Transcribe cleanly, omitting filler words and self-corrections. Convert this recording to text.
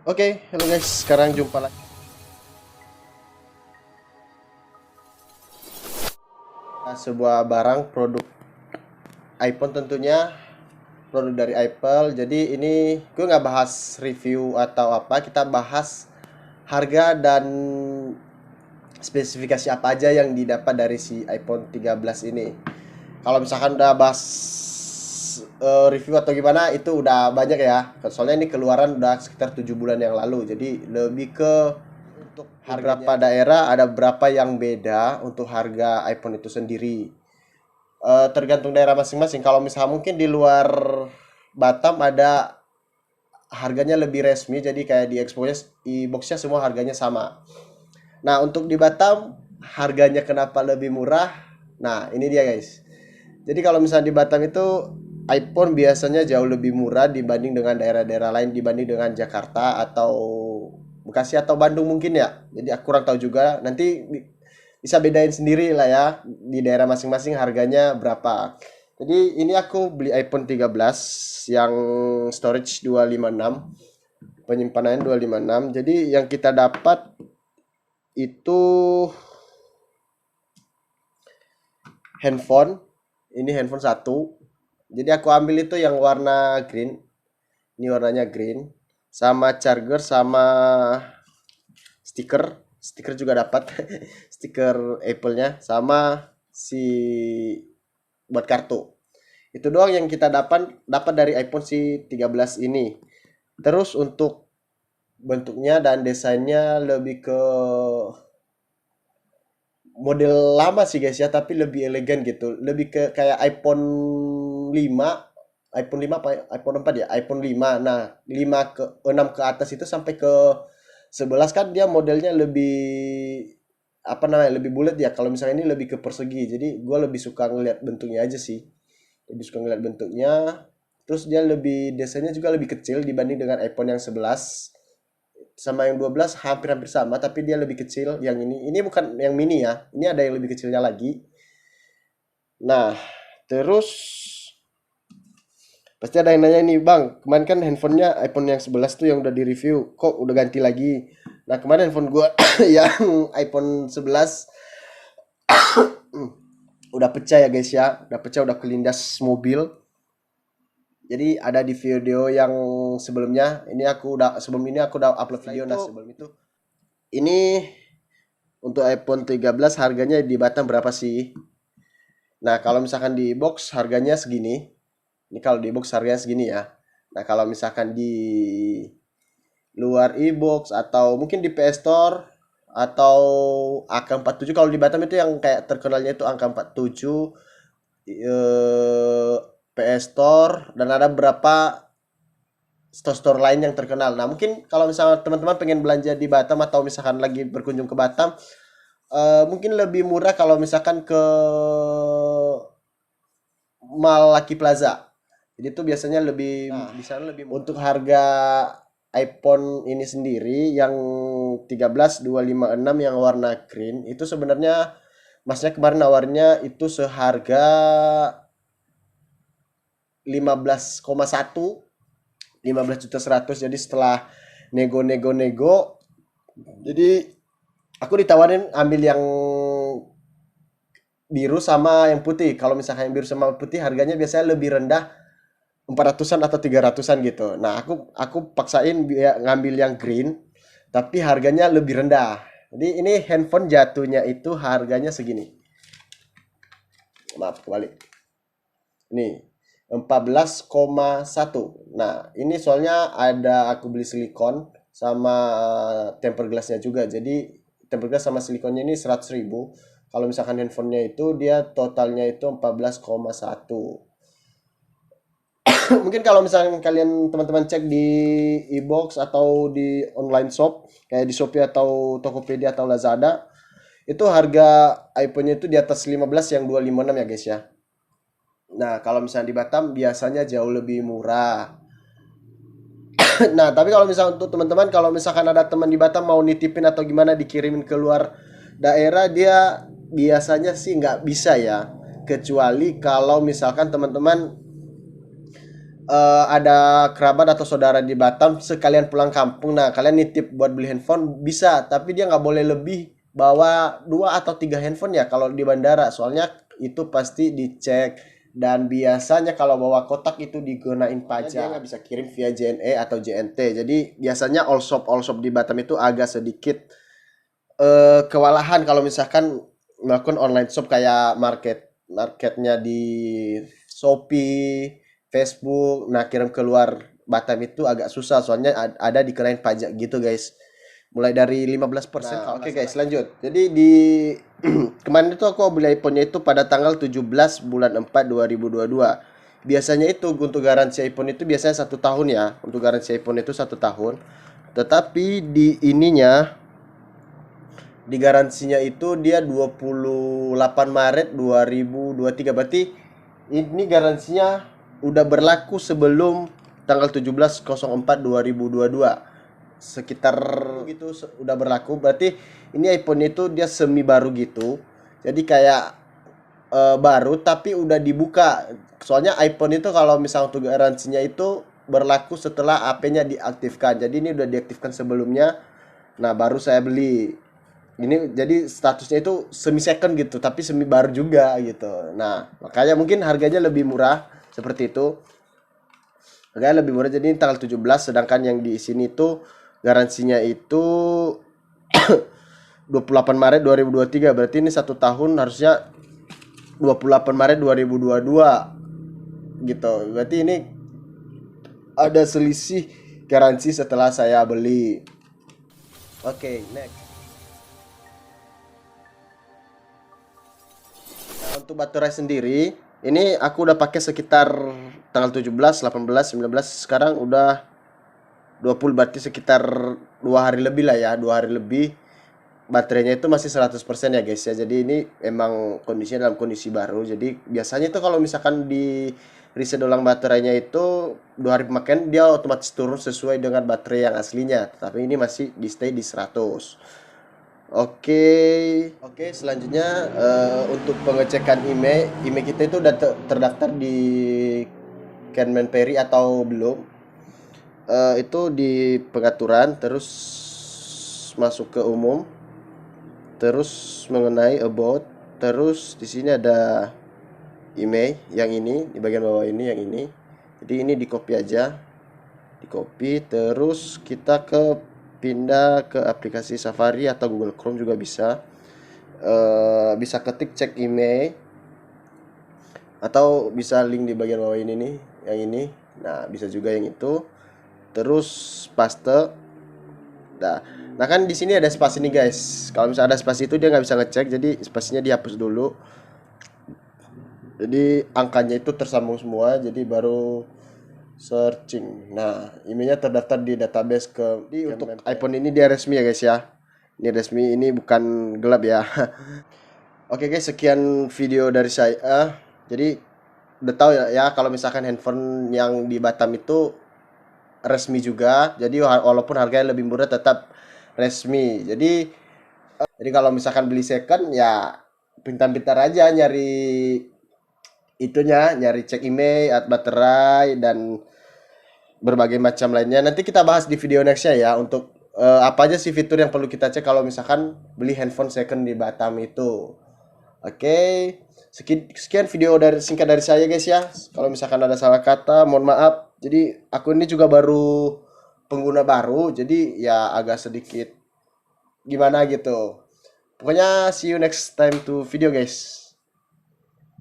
Oke, halo guys, sekarang jumpa lagi. Sebuah barang produk iPhone tentunya, produk dari Apple. Jadi ini gue nggak bahas review atau apa, kita bahas harga dan spesifikasi apa aja yang didapat dari si iPhone 13 ini. Kalau misalkan udah bahas review atau gimana itu udah banyak ya. Soalnya ini keluaran udah sekitar 7 bulan yang lalu. Jadi lebih ke untuk beberapa daerah ada berapa yang beda untuk harga iPhone itu sendiri. Tergantung daerah masing-masing. Kalau misalnya mungkin di luar Batam ada harganya lebih resmi, jadi kayak di Expo-nya, di box-nya semua harganya sama. Nah, untuk di Batam harganya kenapa lebih murah? Nah, ini dia guys. Jadi kalau misalnya di Batam itu iPhone biasanya jauh lebih murah dibanding dengan daerah-daerah lain, dibanding dengan Jakarta atau Bekasi atau Bandung mungkin ya. Jadi aku kurang tahu juga. Nanti bisa bedain sendiri lah ya di daerah masing-masing harganya berapa. Jadi ini aku beli iPhone 13 yang storage 256, penyimpanannya 256. Jadi yang kita dapat itu handphone. Ini handphone satu. Jadi aku ambil itu yang warna green. Ini warnanya green. Sama charger sama stiker. Stiker juga dapat. Stiker Apple-nya sama si buat kartu. Itu doang yang kita dapat dapat dari iPhone si 13 ini. Terus untuk bentuknya dan desainnya lebih ke model lama sih guys ya, tapi lebih elegan gitu. Lebih ke kayak iPhone 5, iPhone 5 apa iPhone 4 ya? iPhone 5. Nah, 5 ke 6 ke atas itu sampai ke 11 kan dia modelnya lebih apa namanya? Lebih bulat ya. Kalau misalnya ini lebih ke persegi. Jadi gue lebih suka ngeliat bentuknya aja sih. Lebih suka ngeliat bentuknya. Terus dia lebih desainnya juga lebih kecil dibanding dengan iPhone yang 11. Sama yang 12 hampir-hampir sama, tapi dia lebih kecil yang ini bukan yang mini ya, ini ada yang lebih kecilnya lagi. Nah, terus pasti ada yang nanya nih bang, kemarin kan handphonenya iPhone yang 11 tuh yang udah di review kok udah ganti lagi. Nah, kemarin handphone gua yang iPhone 11 udah pecah ya guys ya, udah pecah, udah kelindas mobil. Jadi ada di video yang sebelumnya, ini aku udah sebelum ini aku udah upload video. Nah, sebelum itu ini untuk iPhone 13 harganya di Batam berapa sih? Nah, kalau misalkan di box harganya segini. Ini kalau di box harganya segini ya. Nah, kalau misalkan di luar e-box atau mungkin di PS Store atau AK47, kalau di Batam itu yang kayak terkenalnya itu angka 47, PS Store, dan ada beberapa store-store lain yang terkenal. Nah, mungkin kalau misalnya teman-teman pengen belanja di Batam atau misalkan lagi berkunjung ke Batam, mungkin lebih murah kalau misalkan ke Mall Lucky Plaza. Jadi itu biasanya lebih di sana lebih murah. Untuk harga iPhone ini sendiri yang 13256 yang warna green itu sebenarnya masnya kemarin nawarnya itu seharga 15,1, 15.100.000. Jadi setelah nego-nego-nego, jadi aku ditawarin ambil yang biru sama yang putih. Kalau misalkan yang biru sama putih harganya biasanya lebih rendah, 400-an atau 300-an gitu. Nah, aku paksain ngambil yang green tapi harganya lebih rendah. Jadi ini handphone jatuhnya itu harganya segini. Maaf, kembali. Ini 14,1. Nah, ini soalnya ada aku beli silikon sama tempered glassnya juga. Jadi tempered glass sama silikonnya ini 100.000. Kalau misalkan handphonenya itu dia totalnya itu 14,1. Mungkin kalau misalkan kalian teman-teman cek di e-box atau di online shop kayak di Shopee atau Tokopedia atau Lazada, itu harga iPhone-nya itu di atas 15 yang 256 ya guys ya. Nah, kalau misalnya di Batam biasanya jauh lebih murah. Nah, tapi kalau misalnya untuk teman-teman, kalau misalkan ada teman di Batam mau nitipin atau gimana dikirimin ke luar daerah, dia biasanya sih nggak bisa ya. Kecuali kalau misalkan teman-teman ada kerabat atau saudara di Batam sekalian pulang kampung, nah kalian nitip buat beli handphone bisa, tapi dia nggak boleh lebih bawa 2 atau 3 handphone ya kalau di bandara, soalnya itu pasti dicek, dan biasanya kalau bawa kotak itu digunain pajak. Dia nggak bisa kirim via JNE atau JNT, jadi biasanya all shop di Batam itu agak sedikit kewalahan kalau misalkan melakukan online shop kayak marketnya di Shopee, Facebook. Nah, kirim keluar Batam itu agak susah soalnya ada dikenain pajak gitu, guys. Mulai dari 15%. Nah, oke guys, lanjut. Jadi di kemarin itu aku beli iPhone-nya itu pada tanggal 17 bulan 4 2022. Biasanya itu untuk garansi iPhone itu biasanya 1 tahun ya. Untuk garansi iPhone itu 1 tahun. Tetapi di garansinya itu dia 28 Maret 2023. Berarti ini garansinya udah berlaku sebelum tanggal 17/04/2022. Sekitar gitu udah berlaku. Berarti ini iPhone itu dia semi baru gitu. Jadi kayak baru tapi udah dibuka. Soalnya iPhone itu kalau misal untuk garansinya itu berlaku setelah AP-nya diaktifkan. Jadi ini udah diaktifkan sebelumnya. Nah, baru saya beli. Ini jadi statusnya itu semi second gitu, tapi semi baru juga gitu. Nah, makanya mungkin harganya lebih murah seperti itu. Harganya lebih murah, jadi ini tanggal 17, sedangkan yang di sini itu garansinya itu 28 Maret 2023. Berarti ini 1 tahun harusnya 28 Maret 2022 gitu. Berarti ini ada selisih garansi setelah saya beli. Oke, next. Untuk baterai sendiri, ini aku udah pakai sekitar tanggal 17, 18, 19, sekarang udah 20, berarti sekitar 2 hari lebih lah ya, 2 hari lebih. Baterainya itu masih 100% ya guys ya. Jadi ini emang kondisinya dalam kondisi baru. Jadi biasanya itu kalau misalkan di reset ulang baterainya itu 2 hari pemakaian dia otomatis turun sesuai dengan baterai yang aslinya. Tapi ini masih di stay di 100. Oke, selanjutnya untuk pengecekan email kita itu udah terdaftar di Kemenperi atau belum? Itu di pengaturan, terus masuk ke umum, terus mengenai about, terus di sini ada email yang ini di bagian bawah ini yang ini. Jadi ini di copy aja, di copy, terus kita pindah ke aplikasi Safari atau Google Chrome juga bisa. Bisa ketik cek email atau bisa link di bagian bawah ini nih, yang ini. Nah, bisa juga yang itu. Terus paste. Nah kan di sini ada spasi nih guys. Kalau misalnya ada spasi itu dia nggak bisa ngecek, jadi spasinya dihapus dulu. Jadi angkanya itu tersambung semua, jadi baru searching. Nah, emailnya terdaftar di database untuk iPhone ini dia resmi ya guys ya. Ini resmi, ini bukan gelap ya. Oke guys, sekian video dari saya. Jadi udah tahu ya kalau misalkan handphone yang di Batam itu resmi juga. Jadi walaupun harganya lebih murah tetap resmi. Jadi kalau misalkan beli second ya pintar-pintar aja nyari nyari cek email, baterai dan berbagai macam lainnya. Nanti kita bahas di video nextnya ya untuk apa aja sih fitur yang perlu kita cek kalau misalkan beli handphone second di Batam itu. Oke, sekian video singkat dari saya guys ya. Kalau misalkan ada salah kata, mohon maaf. Jadi aku ini juga baru pengguna baru, jadi ya agak sedikit gimana gitu. Pokoknya see you next time to video guys.